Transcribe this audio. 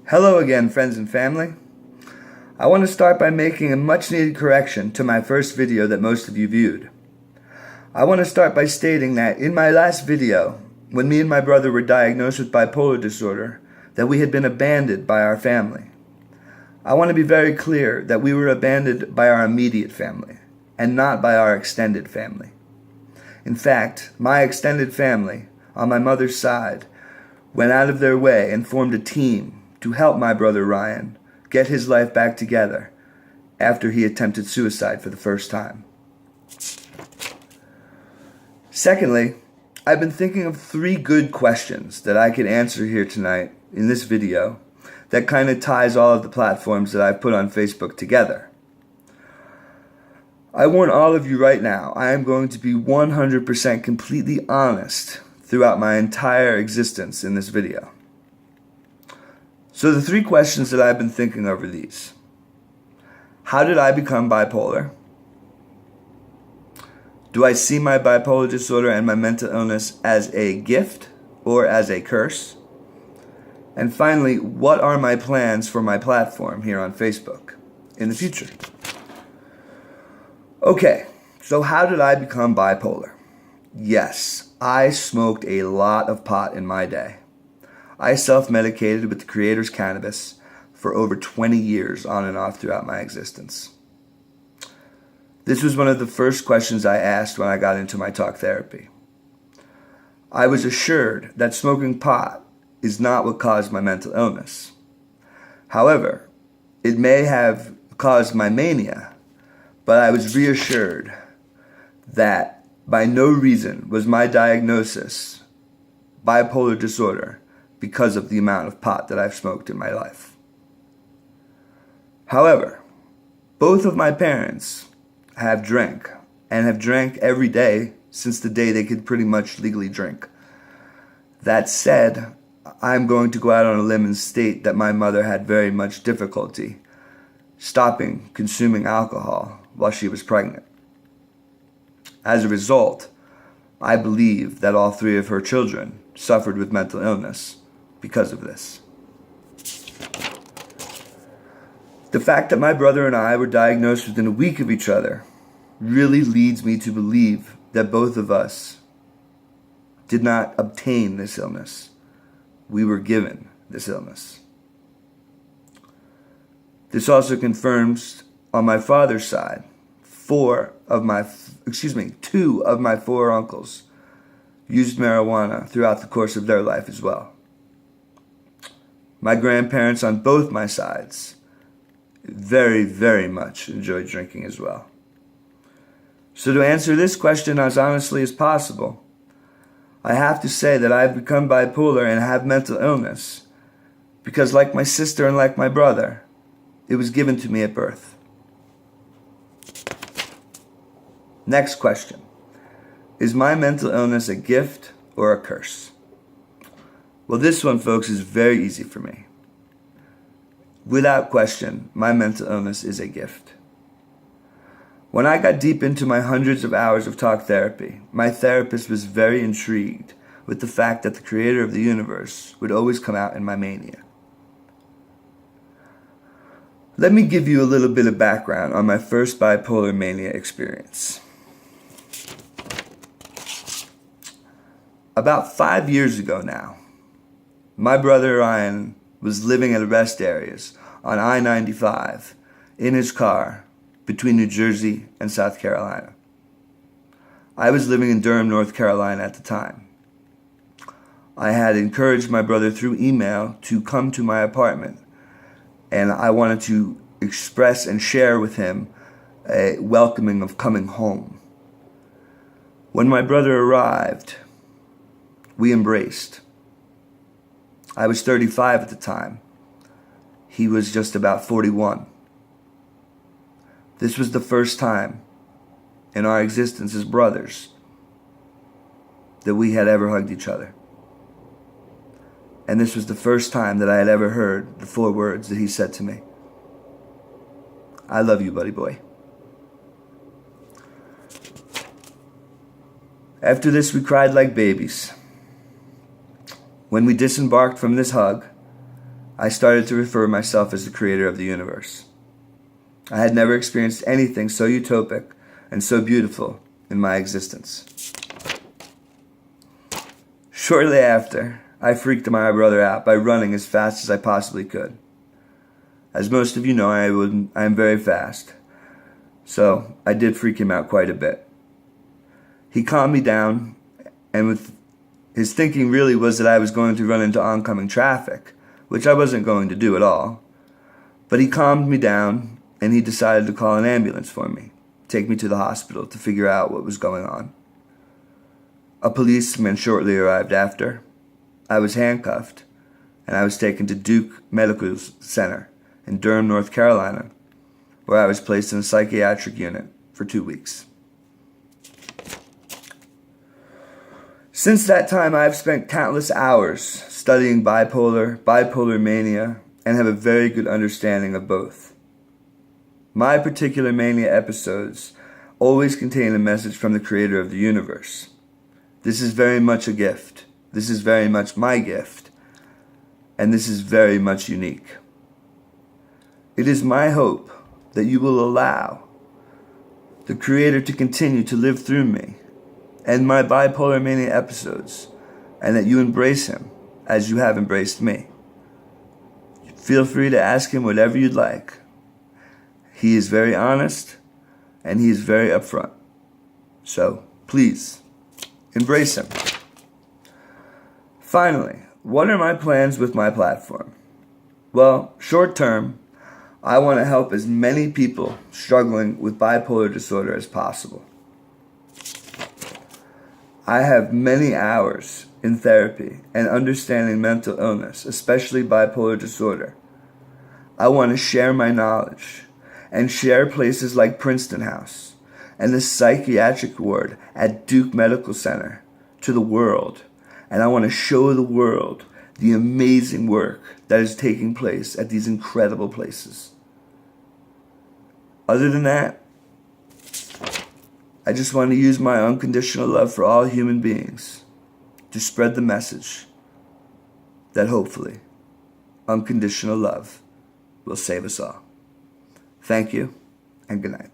Hello again, friends and family. I want to start by making a much needed correction to my first video that most of you viewed. I want to start by stating that in my last video, when me and my brother were diagnosed with bipolar disorder, that we had been abandoned by our family. I want to be very clear that we were abandoned by our immediate family and not by our extended family. In fact, my extended family, on my mother's side, went out of their way and formed a team to help my brother Ryan get his life back together after he attempted suicide for the first time. Secondly, I've been thinking of 3 good questions that I could answer here tonight in this video that kind of ties all of the platforms that I've put on Facebook together. I warn all of you right now, I am going to be 100% completely honest throughout my entire existence in this video. So the 3 questions that I've been thinking over these. How did I become bipolar? Do I see my bipolar disorder and my mental illness as a gift or as a curse? And finally, what are my plans for my platform here on Facebook in the future? Okay, so how did I become bipolar? Yes, I smoked a lot of pot in my day. I self-medicated with the Creator's cannabis for over 20 years on and off throughout my existence. This was one of the first questions I asked when I got into my talk therapy. I was assured that smoking pot is not what caused my mental illness. However, it may have caused my mania, but I was reassured that by no reason was my diagnosis bipolar disorder because of the amount of pot that I've smoked in my life. However, both of my parents have drank and have drank every day since the day they could pretty much legally drink. That said, I'm going to go out on a limb and state that my mother had very much difficulty stopping consuming alcohol while she was pregnant. As a result, I believe that all 3 of her children suffered with mental illness because of this. The fact that my brother and I were diagnosed within a week of each other really leads me to believe that both of us did not obtain this illness. We were given this illness. This also confirms on my father's side, 2 of my 4 uncles used marijuana throughout the course of their life as well. My grandparents on both my sides very, very much enjoyed drinking as well. So to answer this question as honestly as possible, I have to say that I've become bipolar and have mental illness because, like my sister and like my brother, it was given to me at birth. Next question. Is my mental illness a gift or a curse? Well, this one, folks, is very easy for me. Without question, my mental illness is a gift. When I got deep into my hundreds of hours of talk therapy, my therapist was very intrigued with the fact that the creator of the universe would always come out in my mania. Let me give you a little bit of background on my first bipolar mania experience. About 5 years ago now, my brother Ryan was living at rest areas on I-95 in his car between New Jersey and South Carolina. I was living in Durham, North Carolina at the time. I had encouraged my brother through email to come to my apartment, and I wanted to express and share with him a welcoming of coming home. When my brother arrived, we embraced. I was 35 at the time. He was just about 41. This was the first time in our existence as brothers that we had ever hugged each other. And this was the first time that I had ever heard the 4 words that he said to me. I love you, buddy boy. After this, we cried like babies. When we disembarked from this hug, I started to refer to myself as the creator of the universe. I had never experienced anything so utopic and so beautiful in my existence. Shortly after, I freaked my brother out by running as fast as I possibly could. As most of you know, I am very fast, so I did freak him out quite a bit. He calmed me down, and with his thinking really was that I was going to run into oncoming traffic, which I wasn't going to do at all. But he calmed me down, and he decided to call an ambulance for me, take me to the hospital to figure out what was going on. A policeman shortly arrived after. I was handcuffed, and I was taken to Duke Medical Center in Durham, North Carolina, where I was placed in a psychiatric unit for 2 weeks. Since that time, I have spent countless hours studying bipolar mania, and have a very good understanding of both. My particular mania episodes always contain a message from the creator of the universe. This is very much a gift. This is very much my gift. And this is very much unique. It is my hope that you will allow the creator to continue to live through me and my bipolar mania episodes, and that you embrace him as you have embraced me. Feel free to ask him whatever you'd like. He is very honest, and he is very upfront. So, please, embrace him. Finally, what are my plans with my platform? Well, short term, I want to help as many people struggling with bipolar disorder as possible. I have many hours in therapy and understanding mental illness, especially bipolar disorder. I want to share my knowledge and share places like Princeton House and the psychiatric ward at Duke Medical Center to the world. And I want to show the world the amazing work that is taking place at these incredible places. Other than that, I just want to use my unconditional love for all human beings to spread the message that hopefully unconditional love will save us all. Thank you, and good night.